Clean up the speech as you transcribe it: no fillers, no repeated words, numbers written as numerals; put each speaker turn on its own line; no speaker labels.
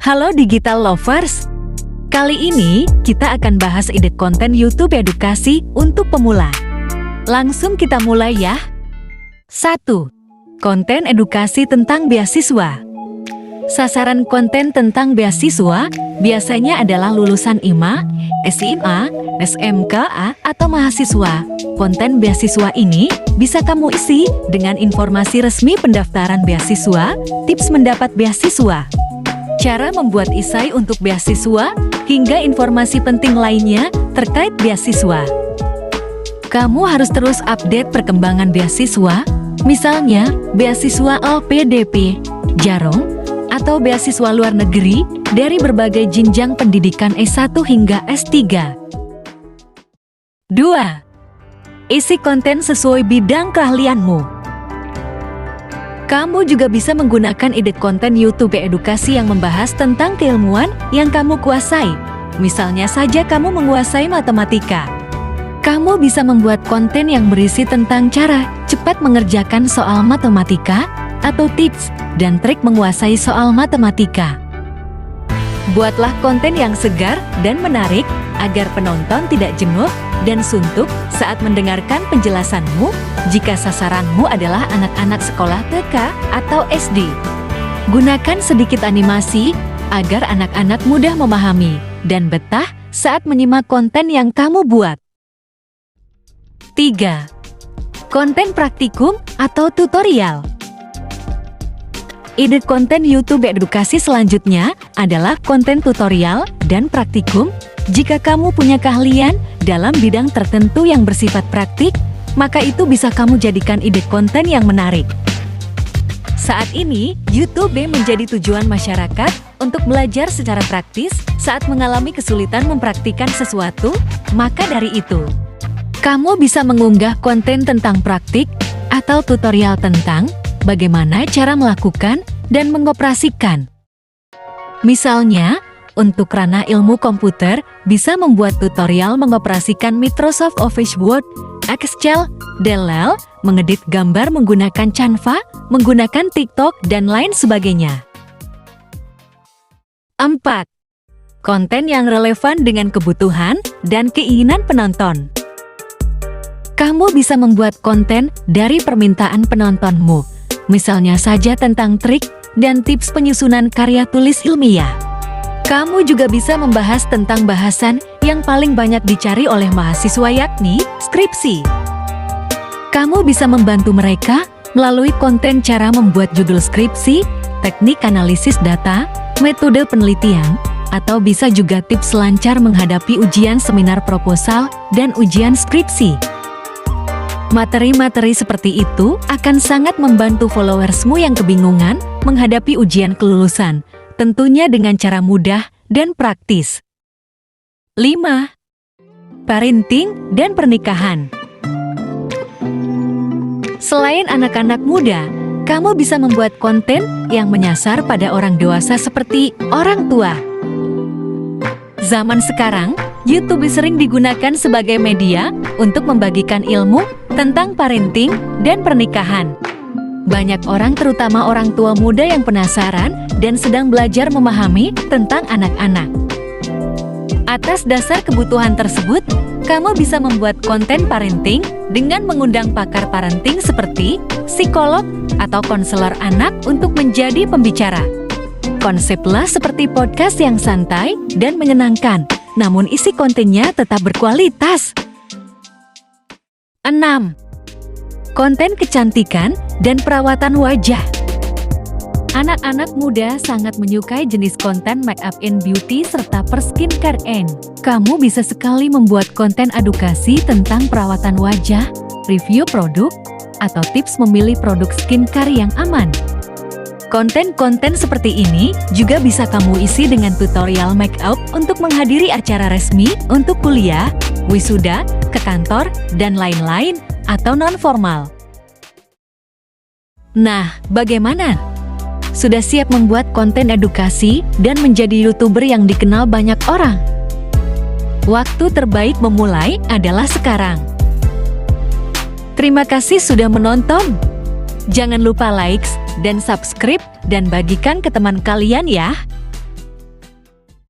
Halo Digital Lovers. Kali ini kita akan bahas ide konten YouTube edukasi untuk pemula. Langsung kita mulai ya. 1. Konten edukasi tentang beasiswa. Sasaran konten tentang beasiswa biasanya adalah lulusan IMA, SMA, SMKA, atau mahasiswa. Konten beasiswa ini bisa kamu isi dengan informasi resmi pendaftaran beasiswa, tips mendapat beasiswa, cara membuat esai untuk beasiswa, hingga informasi penting lainnya terkait beasiswa. Kamu harus terus update perkembangan beasiswa, misalnya beasiswa LPDP, Jarum, atau beasiswa luar negeri dari berbagai jenjang pendidikan S1 hingga S3. 2. Isi konten sesuai bidang keahlianmu. Kamu juga bisa menggunakan ide konten YouTube edukasi yang membahas tentang keilmuan yang kamu kuasai. Misalnya saja kamu menguasai matematika. Kamu bisa membuat konten yang berisi tentang cara cepat mengerjakan soal matematika atau tips dan trik menguasai soal matematika. Buatlah konten yang segar dan menarik agar penonton tidak jenuh dan suntuk saat mendengarkan penjelasanmu jika sasaranmu adalah anak-anak sekolah TK atau SD. Gunakan sedikit animasi agar anak-anak mudah memahami dan betah saat menyimak konten yang kamu buat. 3. Konten praktikum atau tutorial. Ide konten YouTube edukasi selanjutnya adalah konten tutorial dan praktikum. Jika kamu punya keahlian dalam bidang tertentu yang bersifat praktik, maka itu bisa kamu jadikan ide konten yang menarik. Saat ini, YouTube menjadi tujuan masyarakat untuk belajar secara praktis saat mengalami kesulitan mempraktikkan sesuatu. Maka dari itu, kamu bisa mengunggah konten tentang praktik atau tutorial tentang bagaimana cara melakukan dan mengoperasikan. Misalnya, untuk ranah ilmu komputer, bisa membuat tutorial mengoperasikan Microsoft Office Word, Excel, Delel, mengedit gambar menggunakan Canva, menggunakan TikTok, dan lain sebagainya. 4. Konten yang relevan dengan kebutuhan dan keinginan penonton. Kamu bisa membuat konten dari permintaan penontonmu, misalnya saja tentang trik dan tips penyusunan karya tulis ilmiah. Kamu juga bisa membahas tentang bahasan yang paling banyak dicari oleh mahasiswa, yakni skripsi. Kamu bisa membantu mereka melalui konten cara membuat judul skripsi, teknik analisis data, metode penelitian, atau bisa juga tips lancar menghadapi ujian seminar proposal dan ujian skripsi. Materi-materi seperti itu akan sangat membantu followersmu yang kebingungan menghadapi ujian kelulusan, tentunya dengan cara mudah dan praktis. 5. Parenting dan pernikahan. Selain anak-anak muda, kamu bisa membuat konten yang menyasar pada orang dewasa seperti orang tua. Zaman sekarang, YouTube sering digunakan sebagai media untuk membagikan ilmu tentang parenting dan pernikahan. Banyak orang, terutama orang tua muda yang penasaran dan sedang belajar memahami tentang anak-anak. Atas dasar kebutuhan tersebut, kamu bisa membuat konten parenting dengan mengundang pakar parenting seperti psikolog atau konselor anak untuk menjadi pembicara. Konseplah seperti podcast yang santai dan menyenangkan, namun isi kontennya tetap berkualitas. 6. Konten kecantikan dan perawatan wajah. Anak-anak muda sangat menyukai jenis konten make-up and beauty serta per-skincare and. Kamu bisa sekali membuat konten edukasi tentang perawatan wajah, review produk, atau tips memilih produk skincare yang aman. Konten-konten seperti ini juga bisa kamu isi dengan tutorial make-up untuk menghadiri acara resmi untuk kuliah, wisuda, ke kantor, dan lain-lain, atau non-formal. Nah, bagaimana? Sudah siap membuat konten edukasi dan menjadi YouTuber yang dikenal banyak orang? Waktu terbaik memulai adalah sekarang. Terima kasih sudah menonton. Jangan lupa likes dan subscribe dan bagikan ke teman kalian ya.